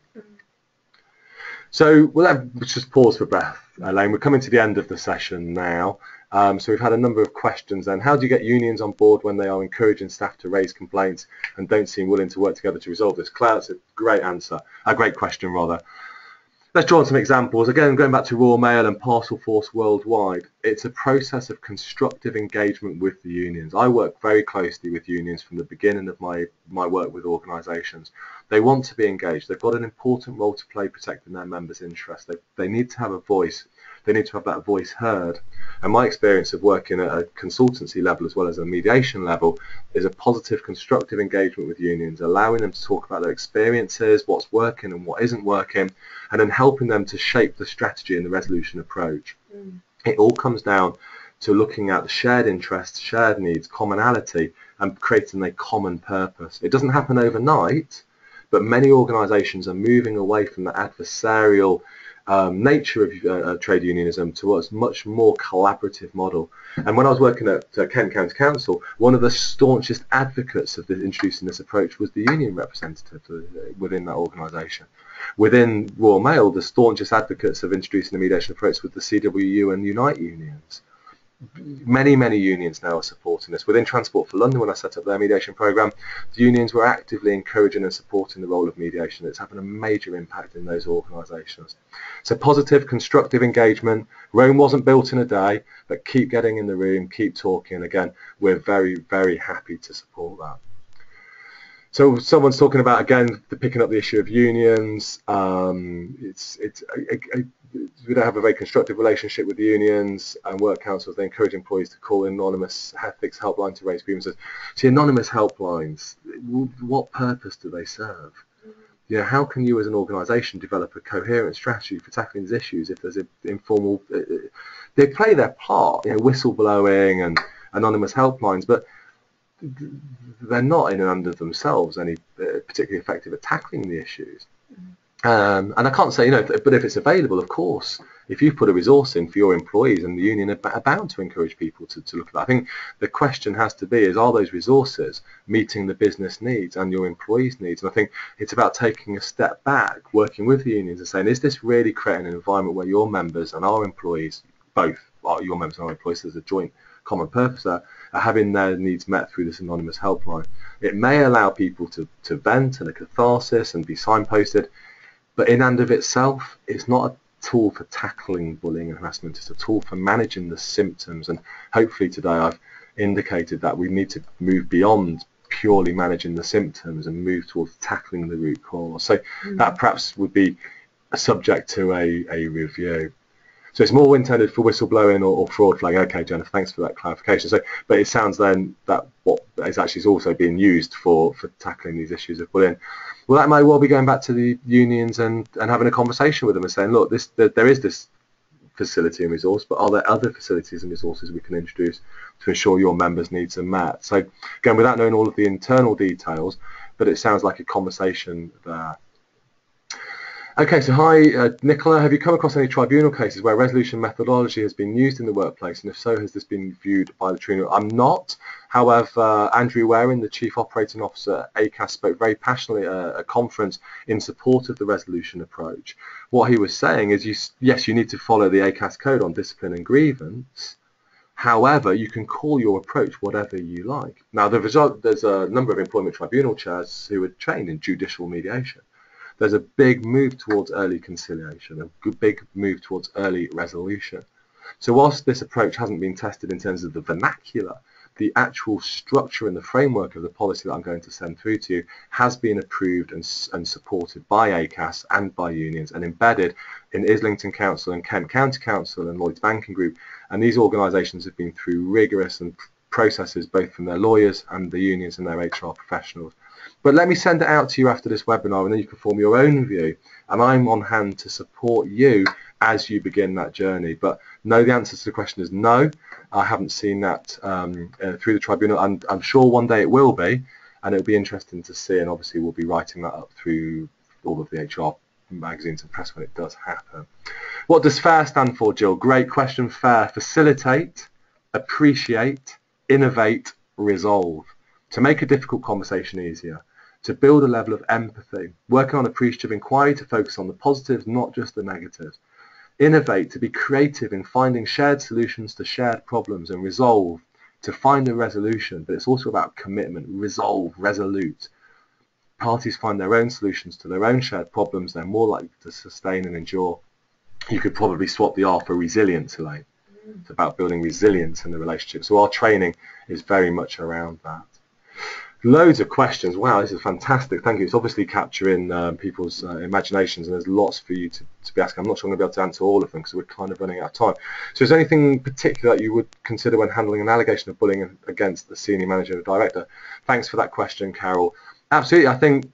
So let's just pause for breath, Elaine. We're coming to the end of the session now. So we've had a number of questions then. How do you get unions on board when they are encouraging staff to raise complaints and don't seem willing to work together to resolve this? Claire, that's a great answer, a great question rather. Let's draw on some examples. Again, going back to Royal Mail and Parcel Force Worldwide, it's a process of constructive engagement with the unions. I work very closely with unions from the beginning of my work with organisations. They want to be engaged. They've got an important role to play protecting their members' interests. They need to have a voice. They need to have that voice heard. And my experience of working at a consultancy level as well as a mediation level is a positive, constructive engagement with unions, allowing them to talk about their experiences, what's working and what isn't working, and then helping them to shape the strategy and the resolution approach. It all comes down to looking at the shared interests, shared needs, commonality, and creating a common purpose. It doesn't happen overnight, but many organisations are moving away from the adversarial nature of trade unionism towards a much more collaborative model. And when I was working at Kent County Council, one of the staunchest advocates of introducing this approach was the union representative within that organisation. Within Royal Mail, the staunchest advocates of introducing the mediation approach was the CWU and Unite unions. Many unions now are supporting this. Within Transport for London, when I set up their mediation programme, the unions were actively encouraging and supporting the role of mediation. It's having a major impact in those organisations. So positive, constructive engagement. Rome wasn't built in a day, but keep getting in the room, keep talking. Again, we're very happy to support that. So someone's talking about, again, picking up the issue of unions. It's we don't have a very constructive relationship with the unions and work councils. They encourage employees to call an anonymous ethics helpline to raise grievances. See, anonymous helplines, what purpose do they serve? You know, how can you as an organisation develop a coherent strategy for tackling these issues if there's an informal... they play their part, you know, whistleblowing and anonymous helplines, but they're not in and under themselves any particularly effective at tackling the issues. And I can't say, you know, but if it's available, of course, if you put a resource in for your employees, and the union are bound to encourage people to look at that. I think the question has to be is, are those resources meeting the business needs and your employees' needs? And I think it's about taking a step back, working with the unions and saying, is this really creating an environment where your members and our employees, both your members and our employees, there's a joint common purpose there, are having their needs met through this anonymous helpline? It may allow people to vent and a catharsis and be signposted, but in and of itself, it's not a tool for tackling bullying and harassment. It's a tool for managing the symptoms. And hopefully today I've indicated that we need to move beyond purely managing the symptoms and move towards tackling the root cause. So that perhaps would be a subject to a review. So it's more intended for whistleblowing or fraud flagging. Okay, Jennifer, thanks for that clarification. So, but it sounds then that what is actually also being used for tackling these issues of bullying. Well, that may well be going back to the unions and having a conversation with them and saying, look, there is this facility and resource, but are there other facilities and resources we can introduce to ensure your members' needs are met? So again, without knowing all of the internal details, but it sounds like a conversation there. Okay, so hi, Nicola, have you come across any tribunal cases where resolution methodology has been used in the workplace, and if so, has this been viewed by the tribunal? I'm not. However, Andrew Waring, the Chief Operating Officer at ACAS, spoke very passionately at a conference in support of the resolution approach. What he was saying is, yes, you need to follow the ACAS code on discipline and grievance. However, you can call your approach whatever you like. Now, there's a number of employment tribunal chairs who are trained in judicial mediation. There's a big move towards early conciliation, a big move towards early resolution. So whilst this approach hasn't been tested in terms of the vernacular, the actual structure and the framework of the policy that I'm going to send through to you has been approved and supported by ACAS and by unions and embedded in Islington Council and Kent County Council and Lloyds Banking Group. And these organisations have been through rigorous processes both from their lawyers and the unions and their HR professionals. But let me send it out to you after this webinar, and then you can form your own view, and I'm on hand to support you as you begin that journey. But no, the answer to the question is no. I haven't seen that through the tribunal, and I'm sure one day it will be, and it'll be interesting to see, and obviously we'll be writing that up through all of the HR magazines and press when it does happen. What does FAIR stand for, Jill? Great question. FAIR: facilitate, appreciate, innovate, resolve. To make a difficult conversation easier, to build a level of empathy, working on appreciative inquiry to focus on the positives, not just the negatives. Innovate, to be creative in finding shared solutions to shared problems, and resolve, to find a resolution, but it's also about commitment, resolve, resolute. Parties find their own solutions to their own shared problems, they're more likely to sustain and endure. You could probably swap the R for resilience, Elaine. It's about building resilience in the relationship. So our training is very much around that. Loads of questions. Wow, this is fantastic. Thank you. It's obviously capturing people's imaginations, and there's lots for you to be asking. I'm not sure I'm going to be able to answer all of them because we're kind of running out of time. So is there anything particular that you would consider when handling an allegation of bullying against the senior manager or director? Thanks for that question, Carol. Absolutely. I think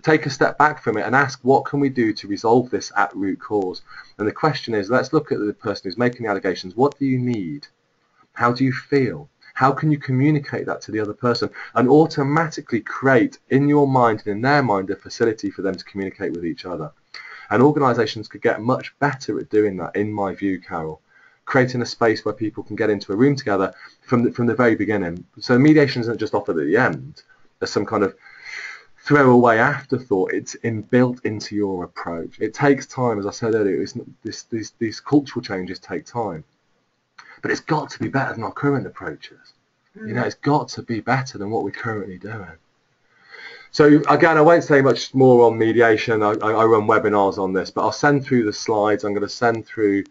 take a step back from it and ask, what can we do to resolve this at root cause? And the question is, let's look at the person who's making the allegations. What do you need? How do you feel? How can you communicate that to the other person and automatically create in your mind and in their mind a facility for them to communicate with each other? And organisations could get much better at doing that, in my view, Carol, creating a space where people can get into a room together from the very beginning. So mediation isn't just offered at the end as some kind of throwaway afterthought. It's inbuilt into your approach. It takes time, as I said earlier. These cultural changes take time. But it's got to be better than our current approaches. You know, it's got to be better than what we're currently doing. So again, I won't say much more on mediation. I run webinars on this, but I'll send through the slides. I'm going to send through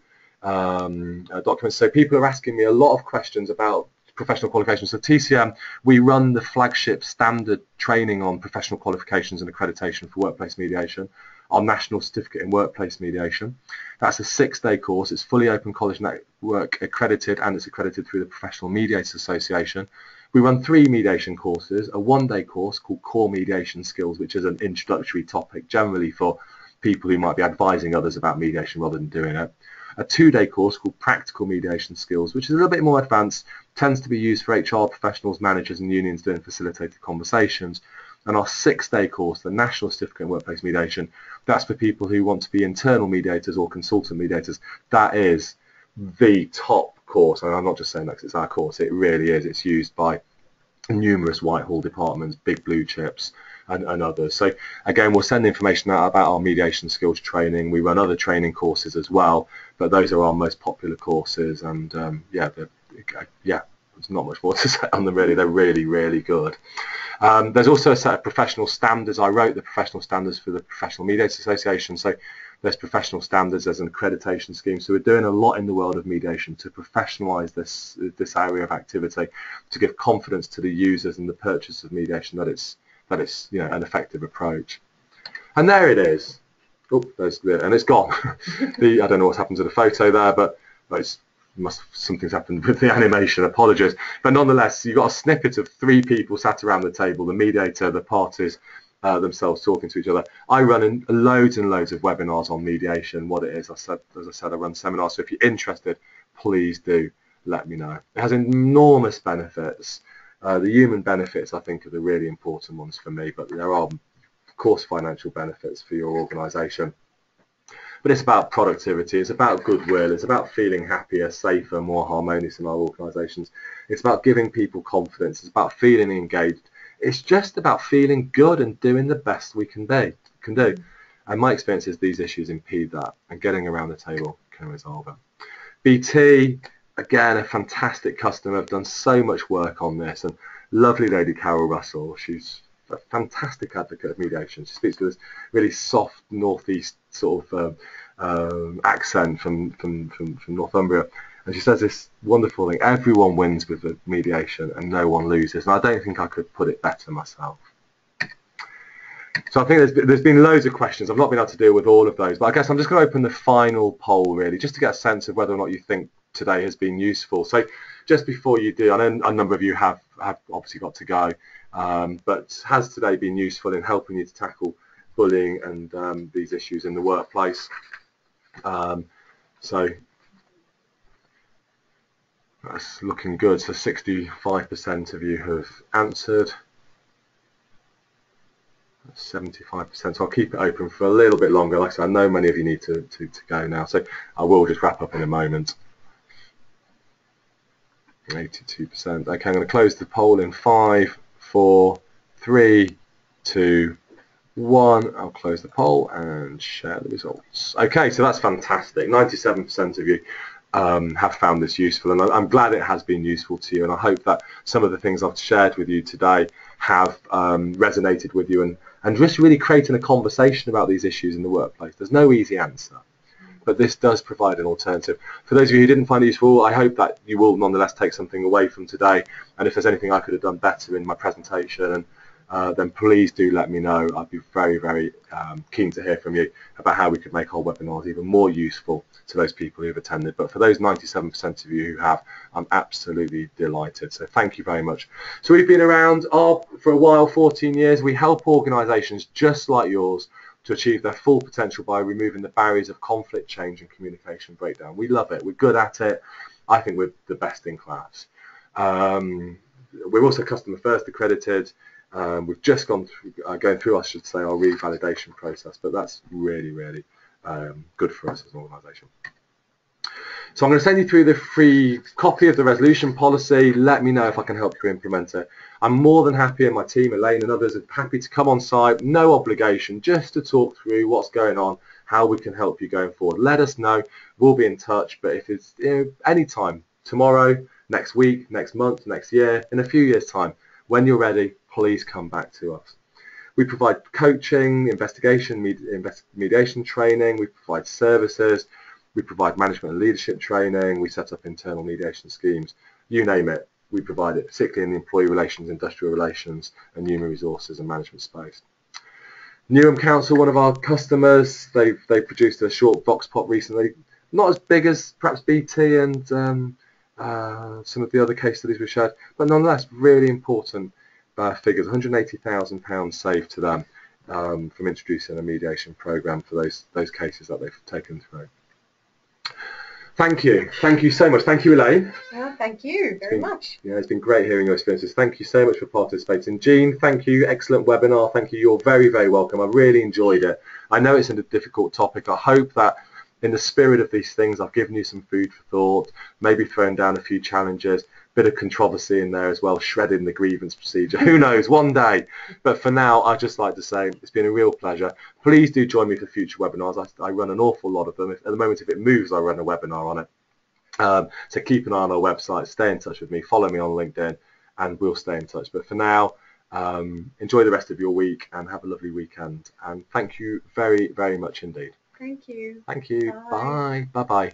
documents. So people are asking me a lot of questions about professional qualifications. So TCM, we run the flagship standard training on professional qualifications and accreditation for workplace mediation, our National Certificate in Workplace Mediation. That's a 6-day course. It's fully open college network accredited, and it's accredited through the Professional Mediators Association. We run 3 mediation courses, a 1-day course called Core Mediation Skills, which is an introductory topic generally for people who might be advising others about mediation rather than doing it. A 2-day course called Practical Mediation Skills, which is a little bit more advanced, tends to be used for HR professionals, managers and unions doing facilitated conversations. And our 6-day course, the National Certificate in Workplace Mediation, that's for people who want to be internal mediators or consultant mediators. That is the top course, and I'm not just saying that because it's our course, it really is. It's used by numerous Whitehall departments, big blue chips and others. So again, we'll send information out about our mediation skills training. We run other training courses as well, but those are our most popular courses, and yeah, there's not much more to say on them really. They're really, really good. There's also a set of professional standards. I wrote the professional standards for the Professional Mediators Association, so there's professional standards, there's an accreditation scheme. So we're doing a lot in the world of mediation to professionalise this area of activity, to give confidence to the users and the purchase of mediation that it's an effective approach. And there it is. Oh, and it's gone. I don't know what's happened to the photo there, but something's happened with the animation, apologies. But nonetheless, you've got a snippet of 3 people sat around the table, the mediator, the parties themselves talking to each other. I run loads and loads of webinars on mediation, what it is. As I said, I run seminars, so if you're interested, please do let me know. It has enormous benefits. The human benefits, I think, are the really important ones for me, but there are, of course, financial benefits for your organisation. But it's about productivity, it's about goodwill, it's about feeling happier, safer, more harmonious in our organisations. It's about giving people confidence, it's about feeling engaged. It's just about feeling good and doing the best we can do. And my experience is these issues impede that, and getting around the table can resolve it. BT, again, a fantastic customer. I've done so much work on this, and lovely lady Carol Russell, she's a fantastic advocate of mediation. She speaks with this really soft northeast sort of accent from Northumbria, and she says this wonderful thing: everyone wins with the mediation and no one loses. And I don't think I could put it better myself. So I think there's been loads of questions. I've not been able to deal with all of those, but I guess I'm just going to open the final poll really, just to get a sense of whether or not you think today has been useful. So just before you do, I know a number of you have obviously got to go, but has today been useful in helping you to tackle bullying and these issues in the workplace? So that's looking good. So 65% of you have answered. 75%. So I'll keep it open for a little bit longer. Like I said, I know many of you need to go now, so I will just wrap up in a moment. 82%. Okay, I'm going to close the poll in 5, 4, 3, 2, 1. I'll close the poll and share the results. Okay, so that's fantastic. 97% of you have found this useful, and I'm glad it has been useful to you, and I hope that some of the things I've shared with you today have resonated with you and just really creating a conversation about these issues in the workplace. There's no easy answer, but this does provide an alternative. For those of you who didn't find it useful, I hope that you will nonetheless take something away from today, and if there's anything I could have done better in my presentation, then please do let me know. I'd be very, very keen to hear from you about how we could make our webinars even more useful to those people who've attended. But for those 97% of you who have, I'm absolutely delighted. So thank you very much. So we've been around for a while, 14 years. We help organisations just like yours to achieve their full potential by removing the barriers of conflict, change and communication breakdown. We love it. We're good at it. I think we're the best in class. We're also customer first accredited. We've just gone through, going through, I should say, our revalidation process, but that's really, really good for us as an organisation. So I'm going to send you through the free copy of the resolution policy. Let me know if I can help you implement it. I'm more than happy, and my team, Elaine and others, are happy to come on site, no obligation, just to talk through what's going on, how we can help you going forward. Let us know. We'll be in touch, but if it's any time, tomorrow, next week, next month, next year, in a few years' time, when you're ready, please come back to us. We provide coaching, investigation, mediation training, we provide services, we provide management and leadership training, we set up internal mediation schemes, you name it. we provide it, particularly in the employee relations, industrial relations and human resources and management space. Newham Council, one of our customers, they've produced a short vox pop recently, not as big as perhaps BT and some of the other case studies we shared, but nonetheless really important figures. £180,000 saved to them from introducing a mediation programme for those cases that they've taken through. Thank you so much. Thank you, Elaine. Thank you very much. Yeah, it's been great hearing your experiences. Thank you so much for participating. Jean, thank you. Excellent webinar. Thank you. You're very, very welcome. I really enjoyed it. I know it's a difficult topic. I hope that in the spirit of these things, I've given you some food for thought, maybe thrown down a few challenges, bit of controversy in there as well, shredding the grievance procedure. Who knows, one day. But for now, I'd just like to say it's been a real pleasure. Please do join me for future webinars. I run an awful lot of them. At the moment, if it moves, I run a webinar on it. So keep an eye on our website, stay in touch with me, follow me on LinkedIn, and we'll stay in touch. But for now, enjoy the rest of your week and have a lovely weekend. And thank you very, very much indeed. Thank you. Thank you. Bye. Bye. Bye-bye.